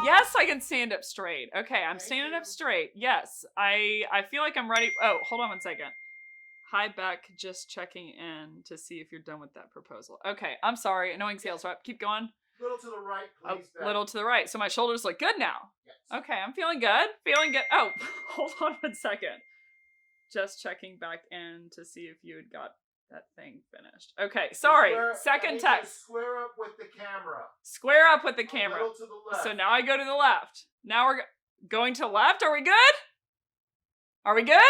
Yes, I can stand up straight. Okay, I'm standing up straight. Yes, I feel like I'm ready. Oh, hold on one second. Hi, Beck. Just checking in to see if you're done with that proposal. Okay, I'm sorry. Annoying sales rep. Keep going. Little to the right, please. A little to the right. So my shoulders look good now. Yes. Okay, I'm feeling good. Feeling good. Oh, hold on one second. Just checking back in to see if you had got that thing finished. Okay, sorry. Second text. Square up with the camera. Square up with the camera. A little to the left. So now I go to the left. Now we're going to the left. Are we good? Are we good?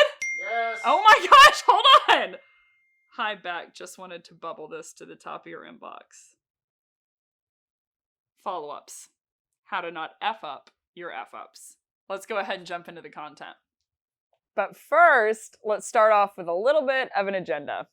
Yes. Oh my gosh, hold on. Hi, Beck. Just wanted to bubble this to the top of your inbox. Follow-ups. How to not F up your F-ups. Let's go ahead and jump into the content. But first, let's start off with a little bit of an agenda.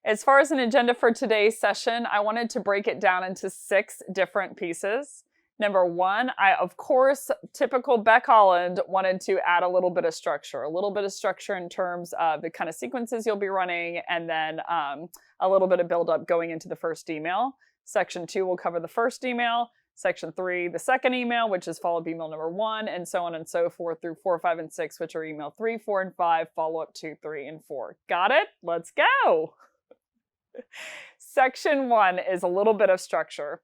As far as an agenda for today's session, I wanted to break it down into 6 different pieces. Number 1, I, of course, typical Beck Holland, wanted to add a little bit of structure. A little bit of structure in terms of the kind of sequences you'll be running, and then a little bit of build-up going into the first email. Section 2 will cover the first email. Section 3, the second email, which is follow-up email number 1, and so on and so forth through 4, 5, and 6, which are email 3, 4, and 5, follow-up 2, 3, and 4. Got it? Let's go! Section 1 is a little bit of structure.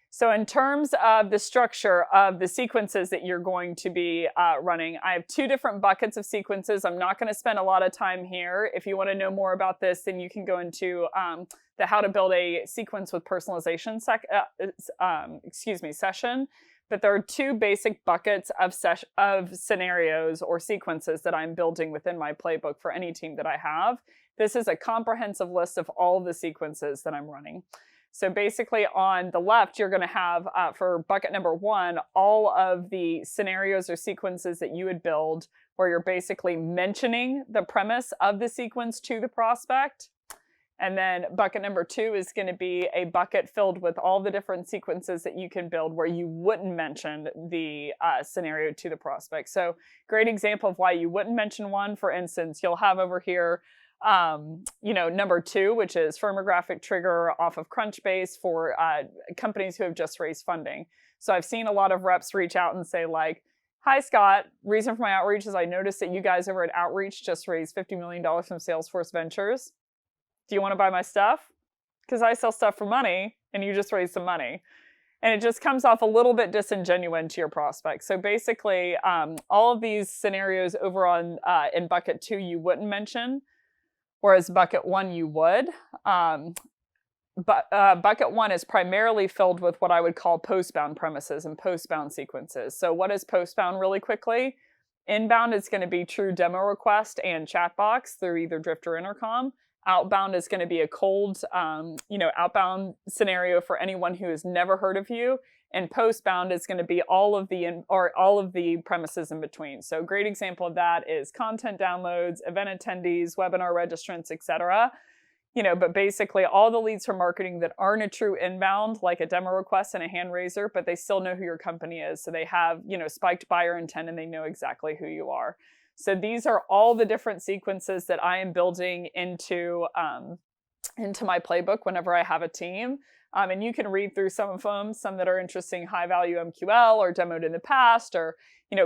So in terms of the structure of the sequences that you're going to be running, I have 2 different buckets of sequences. I'm not going to spend a lot of time here. If you want to know more about this, then you can go into the how to build a sequence with personalization session. But there are 2 basic buckets of scenarios or sequences that I'm building within my playbook for any team that I have. This is a comprehensive list of all the sequences that I'm running. So basically on the left, you're going to have, for bucket number 1, all of the scenarios or sequences that you would build where you're basically mentioning the premise of the sequence to the prospect. And then bucket number 2 is going to be a bucket filled with all the different sequences that you can build where you wouldn't mention the scenario to the prospect. So great example of why you wouldn't mention one. For instance, you'll have over here number 2, which is firmographic trigger off of Crunchbase for companies who have just raised funding. So I've seen a lot of reps reach out and say like, hi Scott, reason for my outreach is I noticed that you guys over at Outreach just raised $50 million from Salesforce Ventures. Do you want to buy my stuff? Because I sell stuff for money and you just raised some money. And it just comes off a little bit disingenuous to your prospects. So basically, all of these scenarios over on in bucket 2 you wouldn't mention, whereas bucket 1 you would. But bucket 1 is primarily filled with what I would call postbound premises and postbound sequences. So what is postbound really quickly? Inbound is going to be true demo request and chat box through either Drift or Intercom. Outbound is going to be a cold, outbound scenario for anyone who has never heard of you. And postbound is going to be all of the premises in between. So a great example of that is content downloads, event attendees, webinar registrants, etc. But basically all the leads from marketing that aren't a true inbound, like a demo request and a hand raiser, but they still know who your company is. So they have, spiked buyer intent and they know exactly who you are. So these are all the different sequences that I am building into my playbook whenever I have a team. And you can read through some of them, some that are interesting, high value MQL or demoed in the past, or,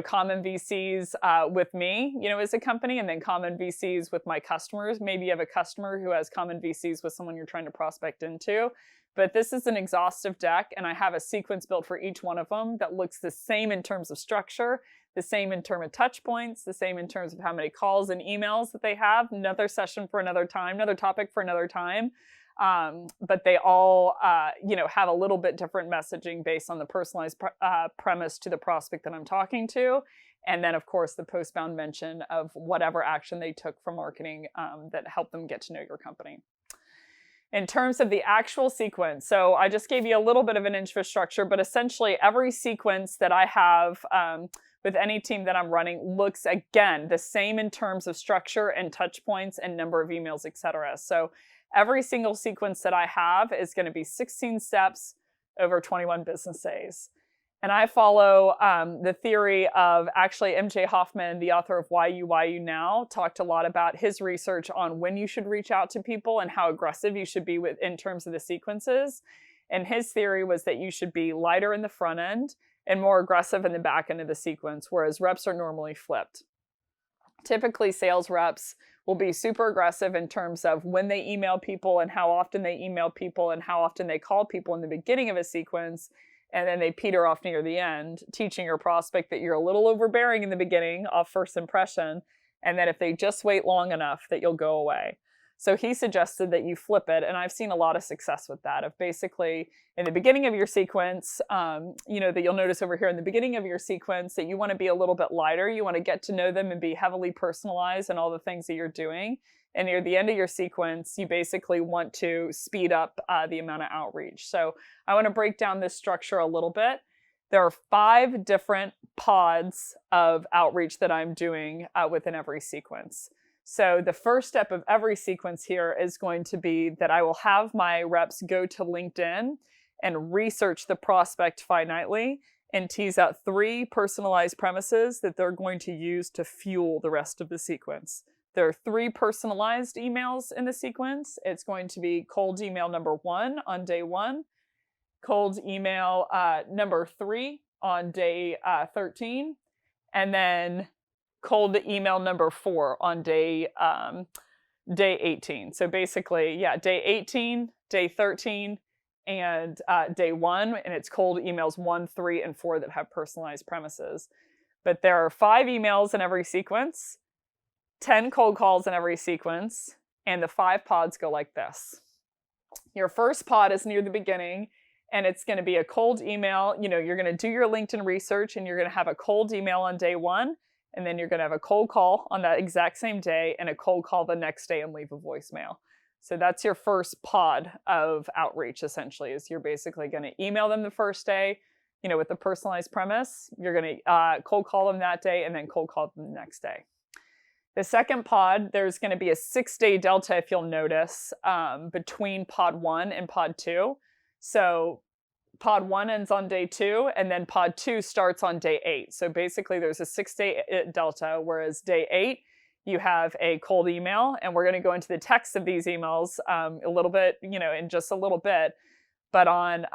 common VCs with me, as a company, and then common VCs with my customers. Maybe you have a customer who has common VCs with someone you're trying to prospect into. But this is an exhaustive deck, and I have a sequence built for each one of them that looks the same in terms of structure, the same in terms of touch points, the same in terms of how many calls and emails that they have. Another session for another time, another topic for another time. But they all, have a little bit different messaging based on the personalized premise to the prospect that I'm talking to. And then, of course, the postbound mention of whatever action they took from marketing that helped them get to know your company. In terms of the actual sequence, so I just gave you a little bit of an infrastructure, but essentially every sequence that I have with any team that I'm running looks, again, the same in terms of structure and touch points and number of emails, etc. So every single sequence that I have is going to be 16 steps over 21 business days. And I follow the theory of, actually, MJ Hoffman, the author of Why You Now, talked a lot about his research on when you should reach out to people and how aggressive you should be in terms of the sequences. And his theory was that you should be lighter in the front end and more aggressive in the back end of the sequence, whereas reps are normally flipped. Typically, sales reps will be super aggressive in terms of when they email people and how often they email people and how often they call people in the beginning of a sequence, and then they peter off near the end, teaching your prospect that you're a little overbearing in the beginning off first impression, and that if they just wait long enough that you'll go away. So he suggested that you flip it, and I've seen a lot of success with that, of basically in the beginning of your sequence, that you'll notice over here in the beginning of your sequence that you want to be a little bit lighter. You want to get to know them and be heavily personalized in all the things that you're doing. And near the end of your sequence, you basically want to speed up the amount of outreach. So I want to break down this structure a little bit. There are 5 different pods of outreach that I'm doing within every sequence. So the first step of every sequence here is going to be that I will have my reps go to LinkedIn and research the prospect finitely and tease out 3 personalized premises that they're going to use to fuel the rest of the sequence. There are 3 personalized emails in the sequence. It's going to be cold email number 1 on day 1, cold email number 3 on day 13, and then cold email number 4 on day 18. So basically, day 18, day 13, and day 1, and it's cold emails 1, 3, and 4 that have personalized premises. But there are 5 emails in every sequence, 10 cold calls in every sequence, and the 5 pods go like this. Your first pod is near the beginning, and it's going to be a cold email. You're going to do your LinkedIn research, and you're going to have a cold email on day 1, and then you're going to have a cold call on that exact same day and a cold call the next day and leave a voicemail. So that's your first pod of outreach, essentially, is you're basically going to email them the first day, with the personalized premise. You're going to cold call them that day and then cold call them the next day. The second pod, there's going to be a 6-day delta, if you'll notice, between pod 1 and pod 2. So pod 1 ends on day 2, and then pod 2 starts on day 8. So basically there's a 6-day delta, whereas day 8, you have a cold email, and we're going to go into the text of these emails a little bit, in just a little bit. But on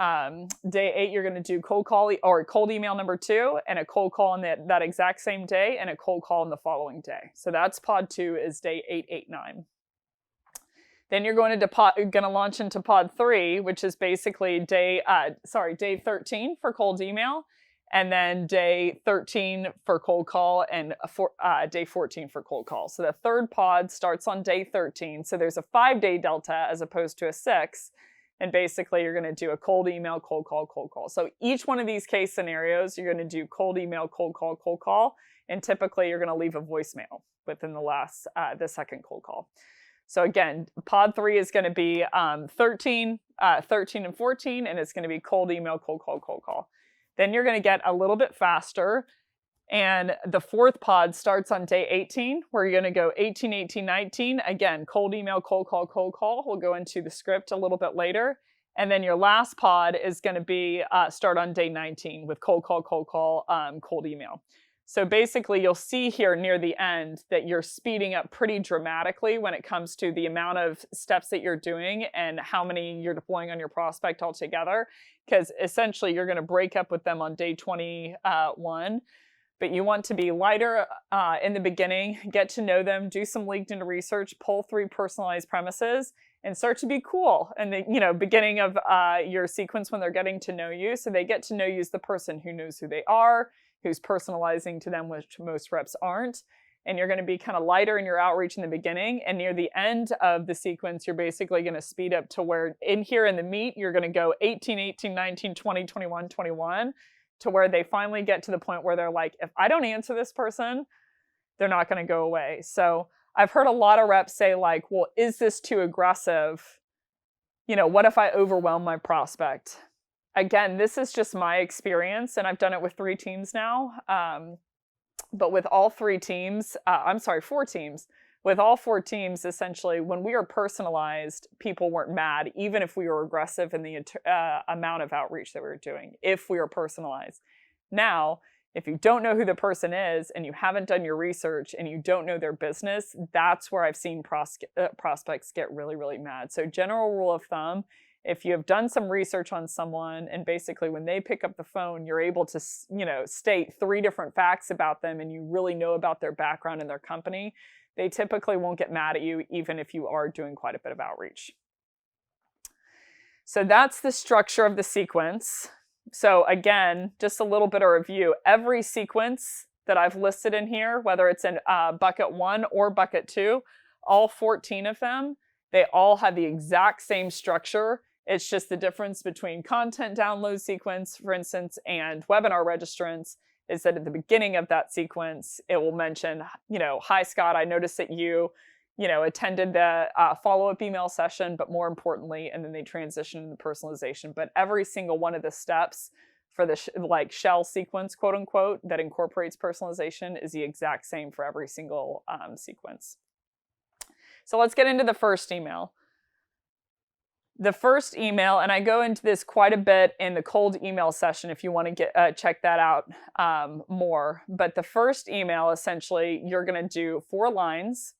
day 8, you're going to do cold email number 2, and a cold call on that exact same day, and a cold call on the following day. So that's pod 2 is day 8, 8, 9. Then you're going to launch into pod 3, which is basically day 13 for cold email, and then day 13 for cold call, and day 14 for cold call. So the third pod starts on day 13. So there's a 5-day delta as opposed to a 6. And basically you're going to do a cold email, cold call, cold call. So each one of these case scenarios, you're going to do cold email, cold call, and typically you're going to leave a voicemail within the second cold call. So again, pod 3 is going to be 13, and 14, and it's going to be cold email, cold call. Then you're going to get a little bit faster, and the 4th pod starts on day 18, where you're going to go 18, 18, 19. Again, cold email, cold call. We'll go into the script a little bit later. And then your last pod is going to be start on day 19 with cold call, cold email. So basically, you'll see here near the end that you're speeding up pretty dramatically when it comes to the amount of steps that you're doing and how many you're deploying on your prospect altogether, because essentially you're going to break up with them on day 21. But you want to be lighter in the beginning, get to know them, do some LinkedIn research, pull 3 personalized premises, and start to be cool in the beginning of your sequence when they're getting to know you. So they get to know you as the person who knows who they are, who's personalizing to them, which most reps aren't. And you're going to be kind of lighter in your outreach in the beginning. And near the end of the sequence, you're basically going to speed up to where in here in the meat, you're going to go 18, 18, 19, 20, 21, 21, to where they finally get to the point where they're like, if I don't answer this person, they're not going to go away. So I've heard a lot of reps say like, well, is this too aggressive? What if I overwhelm my prospect? Again, this is just my experience, and I've done it with 3 teams now. But with all 4 teams, with all 4 teams, essentially, when we were personalized, people weren't mad, even if we were aggressive in the amount of outreach that we were doing, if we were personalized. Now, if you don't know who the person is, and you haven't done your research, and you don't know their business, that's where I've seen prospects get really, really mad. So general rule of thumb If you have done some research on someone and basically when they pick up the phone, you're able to, state 3 different facts about them and you really know about their background and their company, they typically won't get mad at you even if you are doing quite a bit of outreach. So that's the structure of the sequence. So again, just a little bit of review. Every sequence that I've listed in here, whether it's in bucket 1 or bucket 2, all 14 of them, they all have the exact same structure. It's just the difference between content download sequence, for instance, and webinar registrants is that at the beginning of that sequence, it will mention, hi, Scott, I noticed that you attended the follow-up email session, but more importantly, and then they transition into personalization. But every single one of the steps for the shell sequence, quote unquote, that incorporates personalization is the exact same for every single sequence. So let's get into the first email. The first email, and I go into this quite a bit in the cold email session if you want to get check that out more. But the first email, essentially, you're going to do 4 lines.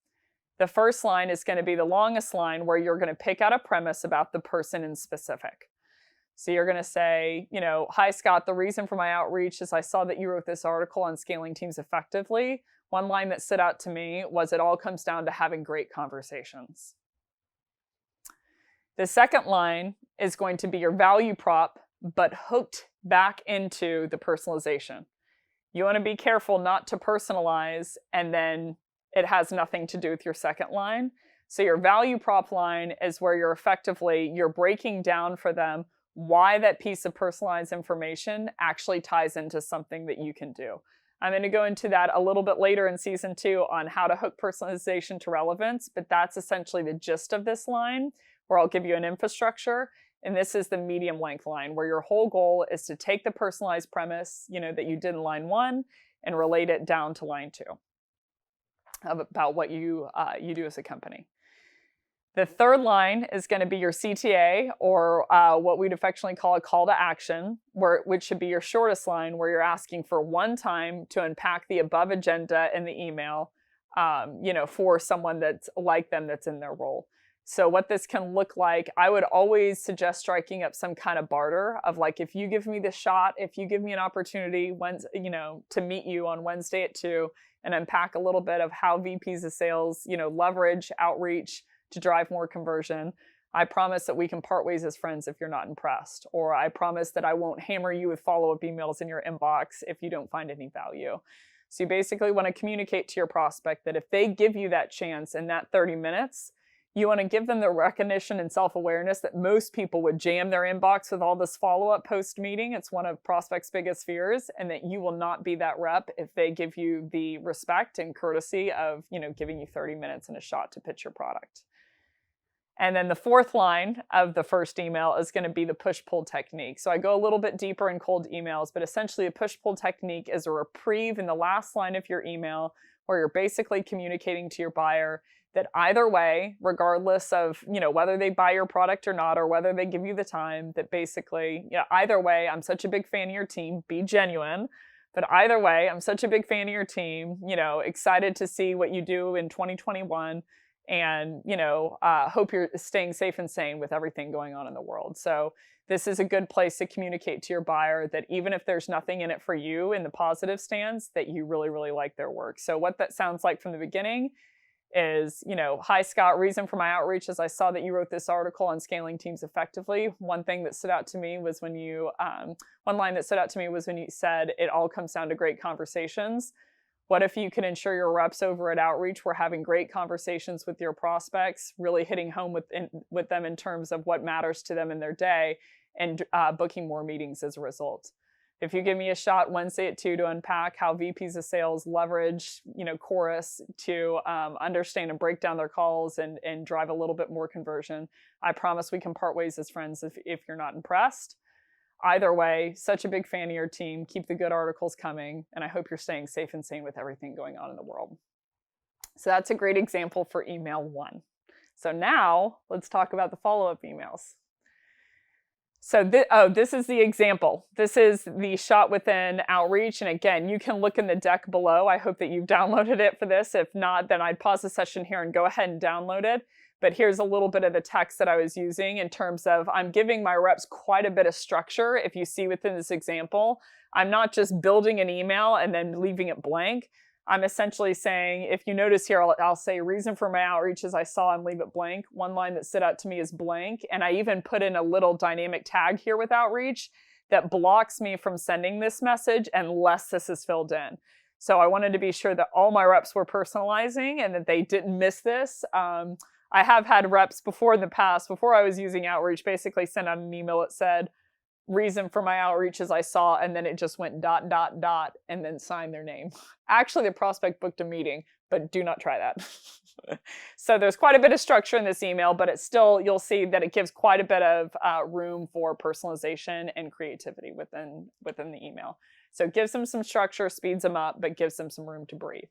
The first line is going to be the longest line where you're going to pick out a premise about the person in specific. So you're going to say, hi, Scott, the reason for my outreach is I saw that you wrote this article on scaling teams effectively. One line that stood out to me was it all comes down to having great conversations. The second line is going to be your value prop, but hooked back into the personalization. You want to be careful not to personalize and then it has nothing to do with your second line. So your value prop line is where you're breaking down for them why that piece of personalized information actually ties into something that you can do. I'm going to go into that a little bit later in season 2 on how to hook personalization to relevance, but that's essentially the gist of this line, where I'll give you an infrastructure. And this is the medium length line, where your whole goal is to take the personalized premise, that you did in line 1 and relate it down to line 2 about what you do as a company. The third line is going to be your CTA, or what we'd affectionately call a call to action, which should be your shortest line, where you're asking for one time to unpack the above agenda in the email, for someone that's like them that's in their role. So what this can look like, I would always suggest striking up some kind of barter of like, if you give me the shot, if you give me an opportunity to meet you on Wednesday at 2 and unpack a little bit of how VPs of sales, leverage outreach to drive more conversion, I promise that we can part ways as friends if you're not impressed. Or I promise that I won't hammer you with follow-up emails in your inbox if you don't find any value. So you basically want to communicate to your prospect that if they give you that chance in that 30 minutes, you want to give them the recognition and self-awareness that most people would jam their inbox with all this follow-up post-meeting. It's one of prospects' biggest fears, and that you will not be that rep if they give you the respect and courtesy of, giving you 30 minutes and a shot to pitch your product. And then the fourth line of the first email is going to be the push-pull technique. So I go a little bit deeper in cold emails, but essentially a push-pull technique is a reprieve in the last line of your email where you're basically communicating to your buyer that either way, regardless of, whether they buy your product or not, or whether they give you the time, that basically, either way, I'm such a big fan of your team, be genuine. But either way, I'm such a big fan of your team, excited to see what you do in 2021. And, hope you're staying safe and sane with everything going on in the world. So this is a good place to communicate to your buyer that even if there's nothing in it for you in the positive stance, that you really, really like their work. So what that sounds like from the beginning is, hi, Scott, reason for my outreach is I saw that you wrote this article on scaling teams effectively. One thing that stood out to me was when one line that stood out to me was when you said, it all comes down to great conversations. What if you can ensure your reps over at Outreach were having great conversations with your prospects, really hitting home with them in terms of what matters to them in their day, and booking more meetings as a result? If you give me a shot Wednesday at 2 to unpack how VPs of sales leverage, Chorus to understand and break down their calls and drive a little bit more conversion, I promise we can part ways as friends if you're not impressed. Either way, such a big fan of your team. Keep the good articles coming, and I hope you're staying safe and sane with everything going on in the world. So that's a great example for email 1. So now let's talk about the follow-up emails. So this is the example. This is the shot within Outreach. And again, you can look in the deck below. I hope that you've downloaded it for this. If not, then I'd pause the session here and go ahead and download it. But here's a little bit of the text that I was using in terms of I'm giving my reps quite a bit of structure. If you see within this example, I'm not just building an email and then leaving it blank. I'm essentially saying, if you notice here, I'll say reason for my outreach is I saw and leave it blank. One line that stood out to me is blank. And I even put in a little dynamic tag here with outreach that blocks me from sending this message unless this is filled in. So I wanted to be sure that all my reps were personalizing and that they didn't miss this. I have had reps before in the past, before I was using outreach, basically send out an email that said, reason for my outreach is I saw, and then it just went ... and then signed their name. Actually, the prospect booked a meeting, but do not try that. So there's quite a bit of structure in this email, but it's still, you'll see that it gives quite a bit of room for personalization and creativity within the email. So it gives them some structure, speeds them up, but gives them some room to breathe.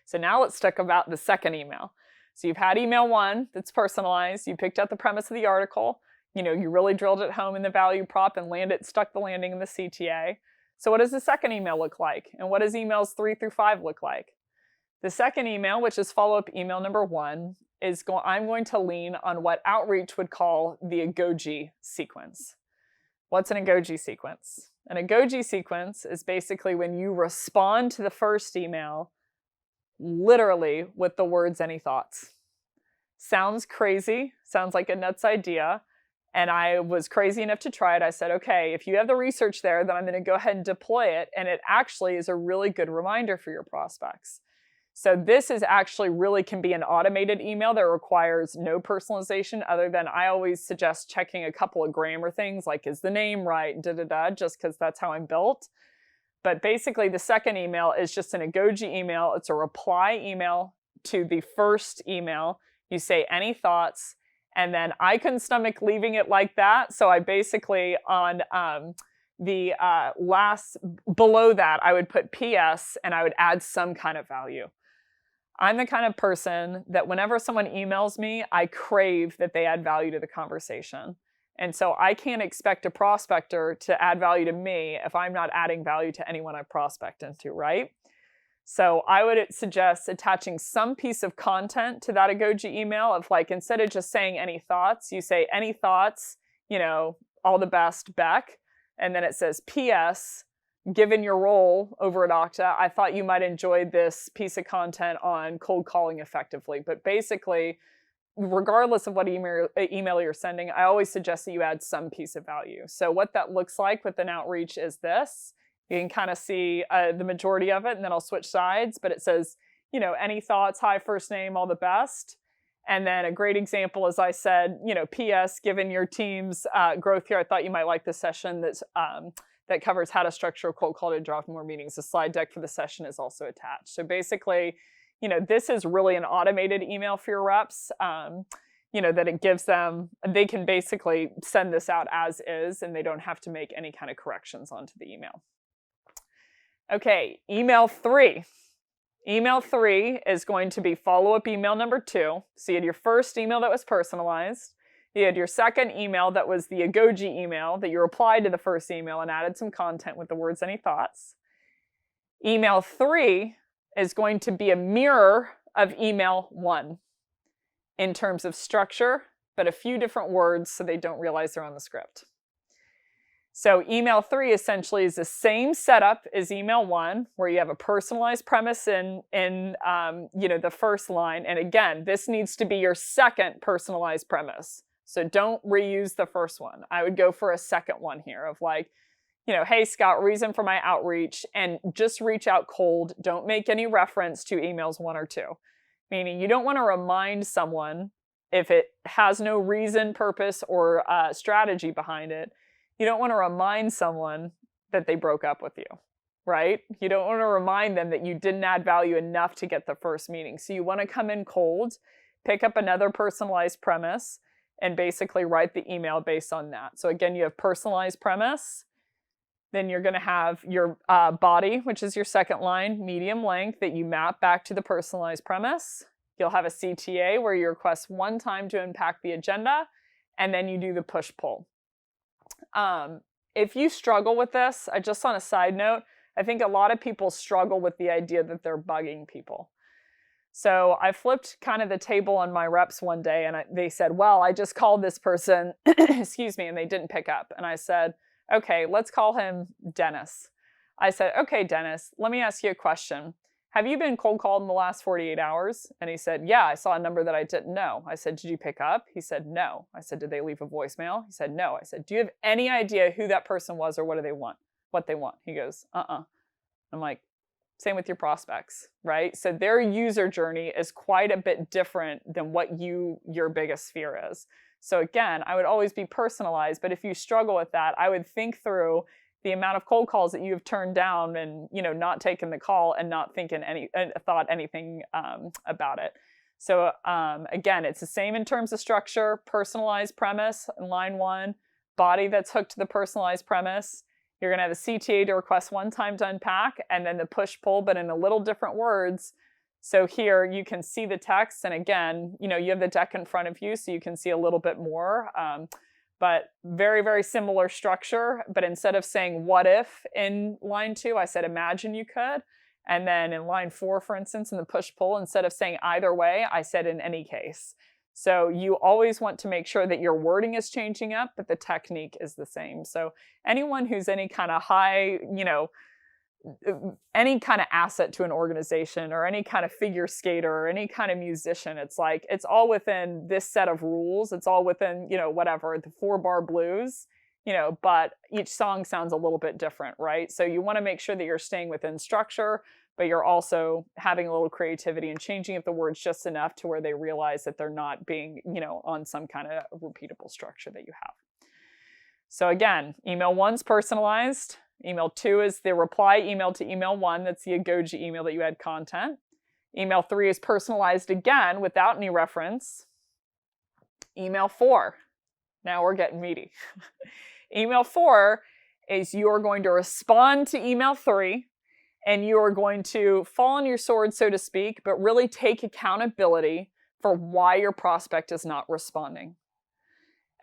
So now let's talk about the second email. So you've had email 1 that's personalized. You picked out the premise of the article. You know, you really drilled it home in the value prop and stuck the landing in the CTA. So what does the second email look like? And what does emails 3 through 5 look like? The second email, which is follow-up email number 1, I'm going to lean on what outreach would call the Agoge sequence. What's an Agoge sequence? An Agoge sequence is basically when you respond to the first email literally with the words, any thoughts. Sounds crazy, sounds like a nuts idea. And I was crazy enough to try it. I said, okay, if you have the research there, then I'm going to go ahead and deploy it. And it actually is a really good reminder for your prospects. So this is actually really can be an automated email that requires no personalization other than I always suggest checking a couple of grammar things like is the name right, just because that's how I'm built. But basically the second email is just an Agoge email. It's a reply email to the first email. You say any thoughts, and then I couldn't stomach leaving it like that. So I basically on the last below that, I would put PS and I would add some kind of value. I'm the kind of person that whenever someone emails me, I crave that they add value to the conversation. And so I can't expect a prospector to add value to me if I'm not adding value to anyone I prospect into, right? So I would suggest attaching some piece of content to that Agoge email of like, instead of just saying any thoughts, you say any thoughts, you know, all the best, Beck. And then it says, PS, given your role over at Okta, I thought you might enjoy this piece of content on cold calling effectively. But basically, regardless of what email you're sending, I always suggest that you add some piece of value. So what that looks like with an outreach is this. You can kind of see the majority of it, and then I'll switch sides. But it says, you know, any thoughts, hi, first name, all the best. And then a great example, as I said, you know, PS, given your team's growth here, I thought you might like this session that covers how to structure a cold call to draw more meetings. The slide deck for the session is also attached. So basically, you know, this is really an automated email for your reps, you know, that it gives them, they can basically send this out as is, and they don't have to make any kind of corrections onto the email. Okay, email 3. Email 3 is going to be follow-up email number 2. So you had your first email that was personalized. You had your second email that was the Agoge email that you replied to the first email and added some content with the words, any thoughts. Email 3 is going to be a mirror of email 1 in terms of structure, but a few different words so they don't realize they're on the script. So email 3 essentially is the same setup as email 1, where you have a personalized premise in you know, the first line. And again, this needs to be your second personalized premise. So don't reuse the first one. I would go for a second one here of like, you know, hey, Scott, reason for my outreach, and just reach out cold. Don't make any reference to emails 1 or 2. Meaning you don't want to remind someone if it has no reason, purpose, or strategy behind it. You don't want to remind someone that they broke up with you, right? You don't want to remind them that you didn't add value enough to get the first meeting. So you want to come in cold, pick up another personalized premise, and basically write the email based on that. So again, you have personalized premise. Then you're going to have your body, which is your second line, medium length, that you map back to the personalized premise. You'll have a CTA where you request one time to impact the agenda, and then you do the push-pull. If you struggle with this, just on a side note, I think a lot of people struggle with the idea that they're bugging people. So I flipped kind of the table on my reps one day, and they said, well, I just called this person, excuse me, and they didn't pick up. And I said, okay, let's call him Dennis. I said, okay, Dennis, let me ask you a question. Have you been cold called in the last 48 hours? And he said, yeah, I saw a number that I didn't know. I said, did you pick up? He said, no. I said, did they leave a voicemail? He said, no. I said, do you have any idea who that person was or what do they want? What they want? He goes, uh-uh. I'm like, same with your prospects, right? So their user journey is quite a bit different than what your biggest fear is. So again, I would always be personalized, but if you struggle with that, I would think through the amount of cold calls that you have turned down and, not taken the call and not thought anything about it. So again, it's the same in terms of structure, personalized premise in line 1, body that's hooked to the personalized premise. You're going to have a CTA to request one time to unpack, and then the push-pull, but in a little different words. So here you can see the text, and again, you have the deck in front of you, so you can see a little bit more. But very, very similar structure. But instead of saying what if in line 2, I said imagine you could. And then in line 4, for instance, in the push-pull, instead of saying either way, I said in any case. So you always want to make sure that your wording is changing up, but the technique is the same. So anyone who's any kind of high, any kind of asset to an organization or any kind of figure skater or any kind of musician, it's like, it's all within this set of rules. It's all within, whatever, the 4-bar blues, but each song sounds a little bit different, right? So you want to make sure that you're staying within structure, but you're also having a little creativity and changing up the words just enough to where they realize that they're not being, on some kind of repeatable structure that you have. So again, email 1's personalized. Email 2 is the reply email to email 1. That's the Agoji email that you had content. Email 3 is personalized again without any reference. Email 4. Now we're getting meaty. Email 4 is you are going to respond to email 3. And you are going to fall on your sword, so to speak, but really take accountability for why your prospect is not responding.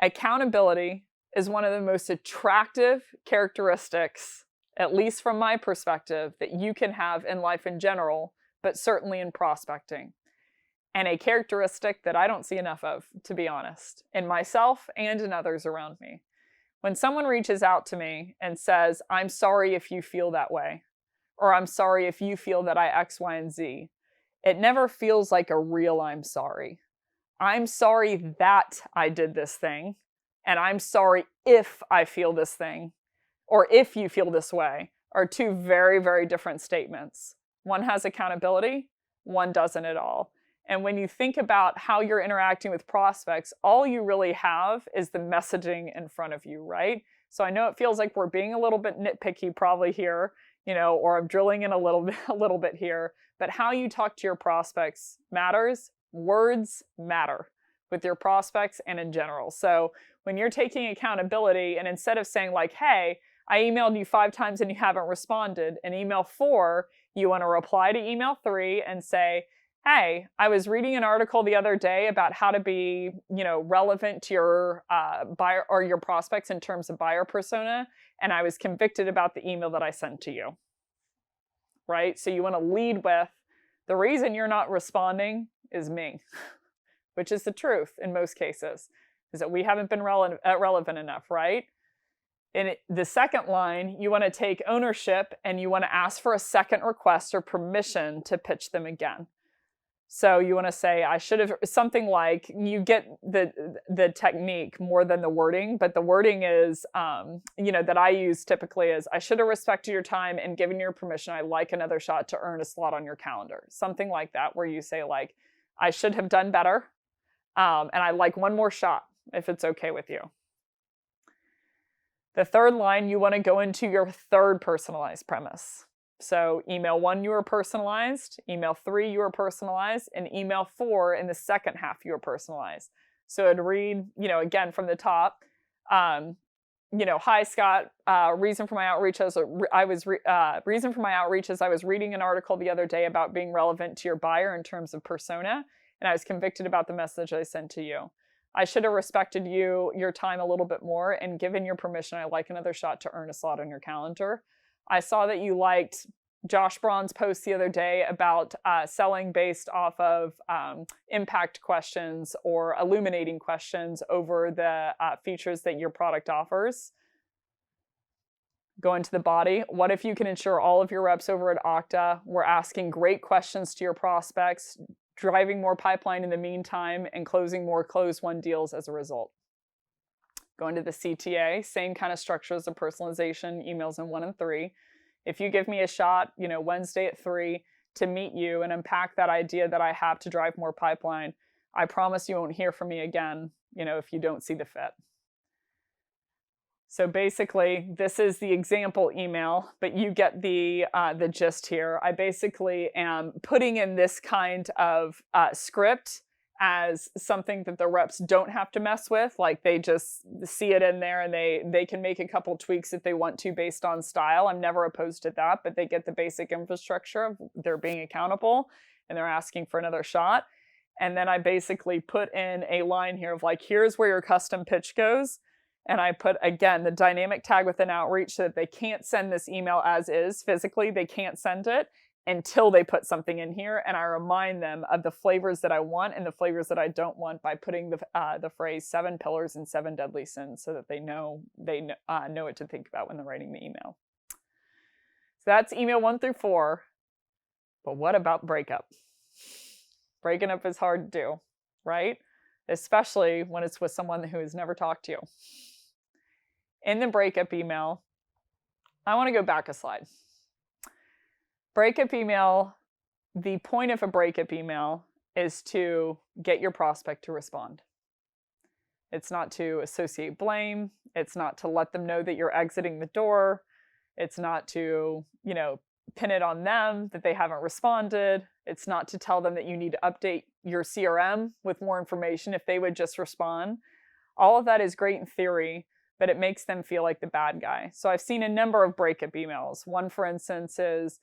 Accountability is one of the most attractive characteristics, at least from my perspective, that you can have in life in general, but certainly in prospecting. And a characteristic that I don't see enough of, to be honest, in myself and in others around me. When someone reaches out to me and says, I'm sorry if you feel that way, or I'm sorry if you feel that I X, Y, and Z. It never feels like a real I'm sorry. I'm sorry that I did this thing, and I'm sorry if I feel this thing, or if you feel this way, are two very, very different statements. One has accountability, one doesn't at all. And when you think about how you're interacting with prospects, all you really have is the messaging in front of you, right? So I know it feels like we're being a little bit nitpicky probably here, or I'm drilling in a little bit here, but how you talk to your prospects matters. Words matter with your prospects and in general. So when you're taking accountability and instead of saying like, hey, I emailed you 5 times and you haven't responded, in email 4, you want to reply to email 3 and say, hey, I was reading an article the other day about how to be, relevant to your buyer or your prospects in terms of buyer persona, and I was convicted about the email that I sent to you, right? So you want to lead with, the reason you're not responding is me, which is the truth in most cases, is that we haven't been relevant enough, right? In the second line, you want to take ownership and you want to ask for a second request or permission to pitch them again. So you want to say, I should have, something like, you get the technique more than the wording, but the wording is, that I use typically is, I should have respected your time and given your permission. I'd like another shot to earn a slot on your calendar. Something like that, where you say like, I should have done better. And I'd like one more shot if it's okay with you. The third line, you want to go into your third personalized premise. So email 1, you are personalized. Email 3, you are personalized. And email 4, in the second half, you are personalized. So it'd read, again from the top, hi Scott. Reason for my outreach is I was reading an article the other day about being relevant to your buyer in terms of persona, and I was convicted about the message I sent to you. I should have respected your time a little bit more and given your permission. I'd like another shot to earn a slot on your calendar. I saw that you liked Josh Braun's post the other day about selling based off of impact questions or illuminating questions over the features that your product offers. Go into the body. What if you can ensure all of your reps over at Okta were asking great questions to your prospects, driving more pipeline in the meantime, and closing more closed-won deals as a result? Go into the CTA, same kind of structure as the personalization, emails in 1 and 3. If you give me a shot, Wednesday at 3 to meet you and unpack that idea that I have to drive more pipeline, I promise you won't hear from me again, if you don't see the fit. So basically, this is the example email, but you get the gist here. I basically am putting in this kind of script as something that the reps don't have to mess with. Like, they just see it in there and they can make a couple tweaks if they want to based on style. I'm never opposed to that, but they get the basic infrastructure of they're being accountable and they're asking for another shot. And then I basically put in a line here of like, here's where your custom pitch goes. And I put, again, the dynamic tag within outreach so that they can't send this email as is. Physically, they can't send it until they put something in here. And I remind them of the flavors that I want and the flavors that I don't want by putting the phrase 7 pillars and 7 deadly sins so that they know what to think about when they're writing the email. So that's email 1 through 4. But what about breakup? Breaking up is hard to do, right? Especially when it's with someone who has never talked to you. In the breakup email, I want to go back a slide. Breakup email, the point of a breakup email is to get your prospect to respond. It's not to associate blame. It's not to let them know that you're exiting the door. It's not to, pin it on them that they haven't responded. It's not to tell them that you need to update your CRM with more information if they would just respond. All of that is great in theory, but it makes them feel like the bad guy. So I've seen a number of breakup emails. One, for instance, is,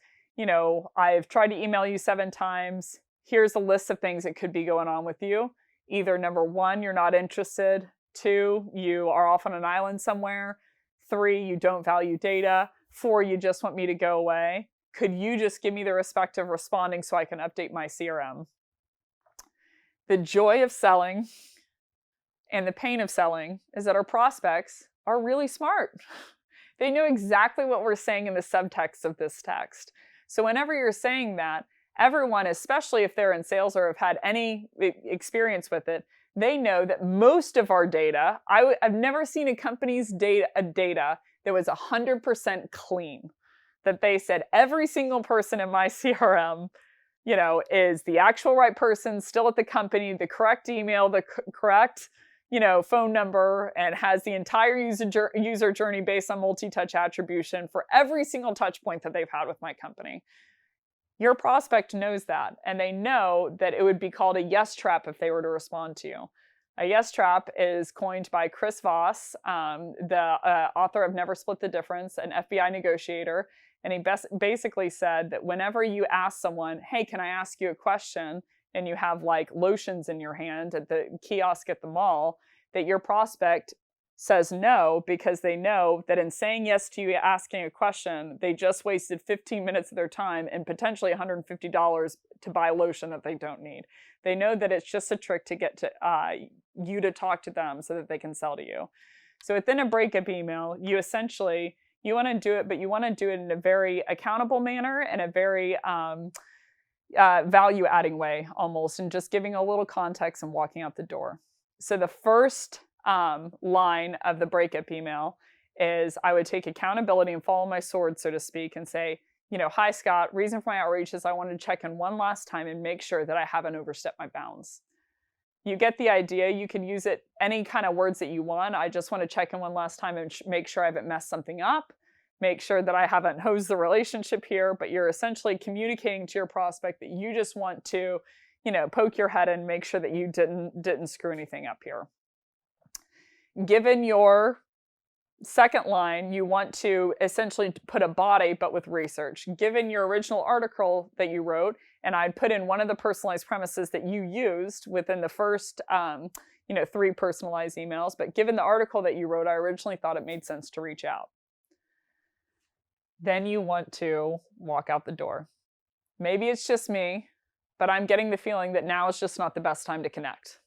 I've tried to email you 7 times. Here's a list of things that could be going on with you. Either number 1, you're not interested. 2, you are off on an island somewhere. 3, you don't value data. 4, you just want me to go away. Could you just give me the respect of responding so I can update my CRM? The joy of selling and the pain of selling is that our prospects are really smart. They know exactly what we're saying in the subtext of this text. So whenever you're saying that, everyone, especially if they're in sales or have had any experience with it, they know that most of our data, I've never seen a company's data that was 100% clean. That they said every single person in my CRM, is the actual right person, still at the company, the correct email, the correct, phone number, and has the entire user journey based on multi-touch attribution for every single touch point that they've had with my company. Your prospect knows that, and they know that it would be called a yes trap if they were to respond to you. A yes trap is coined by Chris Voss, the author of Never Split the Difference, an FBI negotiator. And he basically said that whenever you ask someone, hey, can I ask you a question? And you have like lotions in your hand at the kiosk at the mall, that your prospect says no because they know that in saying yes to you asking a question, they just wasted 15 minutes of their time and potentially $150 to buy lotion that they don't need. They know that it's just a trick to get to you to talk to them so that they can sell to you. So within a breakup email, you want to do it, but you want to do it in a very accountable manner and a very value-adding way almost, and just giving a little context and walking out the door. So the first line of the breakup email is I would take accountability and follow my sword, so to speak, and say, hi, Scott, reason for my outreach is I wanted to check in one last time and make sure that I haven't overstepped my bounds. You get the idea. You can use it any kind of words that you want. I just want to check in one last time and make sure I haven't messed something up, make sure that I haven't hosed the relationship here, but you're essentially communicating to your prospect that you just want to, poke your head and make sure that you didn't screw anything up here. Given your second line, you want to essentially put a body, but with research. Given your original article that you wrote, and I'd put in one of the personalized premises that you used within the first, 3 personalized emails, but given the article that you wrote, I originally thought it made sense to reach out. then you want to walk out the door. Maybe it's just me, but I'm getting the feeling that now is just not the best time to connect.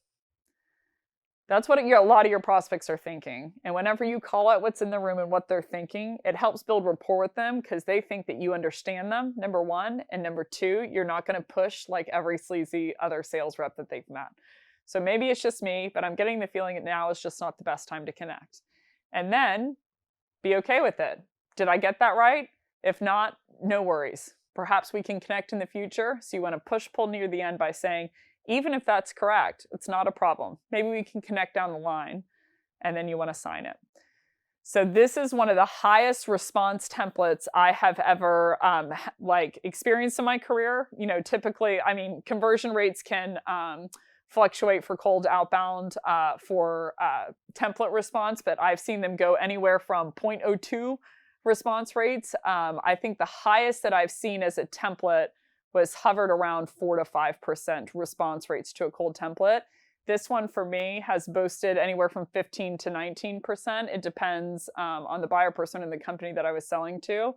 That's what a lot of your prospects are thinking. And whenever you call out what's in the room and what they're thinking, it helps build rapport with them because they think that you understand them, number one. And number two, you're not going to push like every sleazy other sales rep that they've met. So maybe it's just me, but I'm getting the feeling that now is just not the best time to connect. And then be okay with it. Did I get that right? If not, no worries. Perhaps we can connect in the future. So you want to push-pull near the end by saying, even if that's correct, it's not a problem. Maybe we can connect down the line, and then you want to sign it. So this is one of the highest response templates I have ever experienced in my career. You know, typically, I mean, conversion rates can fluctuate for cold outbound for template response, but I've seen them go anywhere from 0.02 response rates. I think the highest that I've seen as a template was hovered around 4 to 5% response rates to a cold template. This one for me has boasted anywhere from 15 to 19%. It depends on the buyer persona and the company that I was selling to.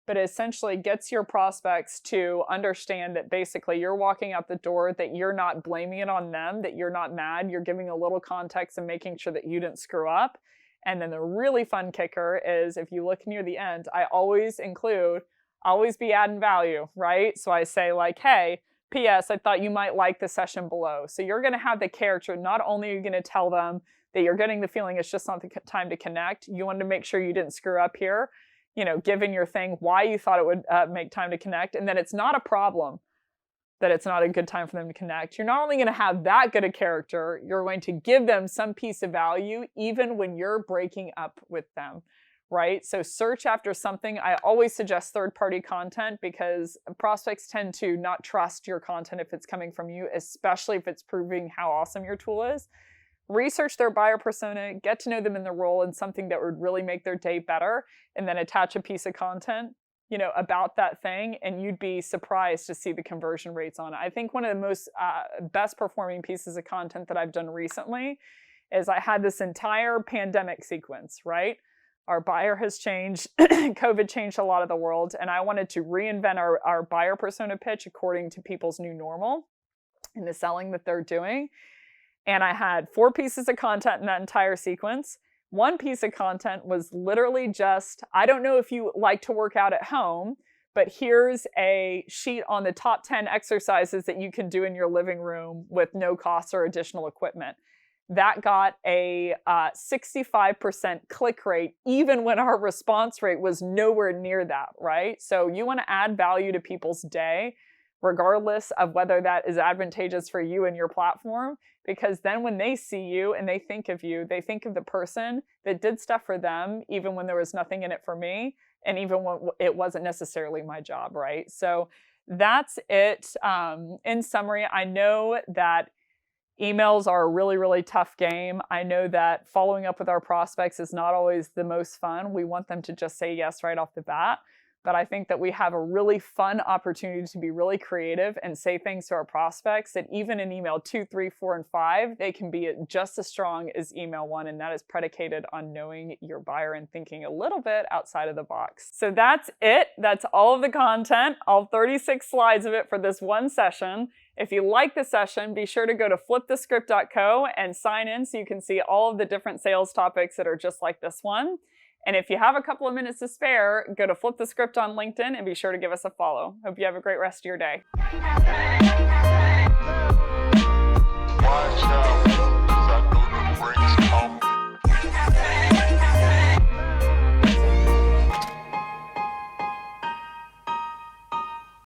But it essentially gets your prospects to understand that basically you're walking out the door, that you're not blaming it on them, that you're not mad, you're giving a little context and making sure that you didn't screw up. And then the really fun kicker is if you look near the end, I always include, always be adding value, right? So I say like, hey, P.S. I thought you might like the session below. So you're going to have the character. Not only are you going to tell them that you're getting the feeling it's just not the time to connect, you want to make sure you didn't screw up here, you know, given your thing, why you thought it would make time to connect, and then it's not a problem that it's not a good time for them to connect. You're not only going to have that good a character, you're going to give them some piece of value even when you're breaking up with them, right? So search after something. I always suggest third-party content because prospects tend to not trust your content if it's coming from you, especially if it's proving how awesome your tool is. Research their buyer persona, get to know them in the role and something that would really make their day better, and then attach a piece of content, you know, about that thing, and you'd be surprised to see the conversion rates on it. I think one of the most best performing pieces of content that I've done recently is I had this entire pandemic sequence, right? Our buyer has changed, COVID changed a lot of the world, and I wanted to reinvent our buyer persona pitch according to people's new normal and the selling that they're doing. And I had 4 pieces of content in that entire sequence. One piece of content was literally just, I don't know if you like to work out at home, but here's a sheet on the top 10 exercises that you can do in your living room with no cost or additional equipment. That got a 65% click rate, even when our response rate was nowhere near that, right? So you want to add value to people's day, regardless of whether that is advantageous for you and your platform, because then when they see you and they think of you, they think of the person that did stuff for them, even when there was nothing in it for me, and even when it wasn't necessarily my job, right? So that's it. In summary, I know that emails are a really, really tough game. I know that following up with our prospects is not always the most fun. We want them to just say yes right off the bat. But I think that we have a really fun opportunity to be really creative and say things to our prospects that even in email 2, 3, 4, and 5, they can be just as strong as email 1. And that is predicated on knowing your buyer and thinking a little bit outside of the box. So that's it. That's all of the content, all 36 slides of it for this one session. If you like the session, be sure to go to flipthescript.co and sign in so you can see all of the different sales topics that are just like this one. And if you have a couple of minutes to spare, go to Flip the Script on LinkedIn and be sure to give us a follow. Hope you have a great rest of your day.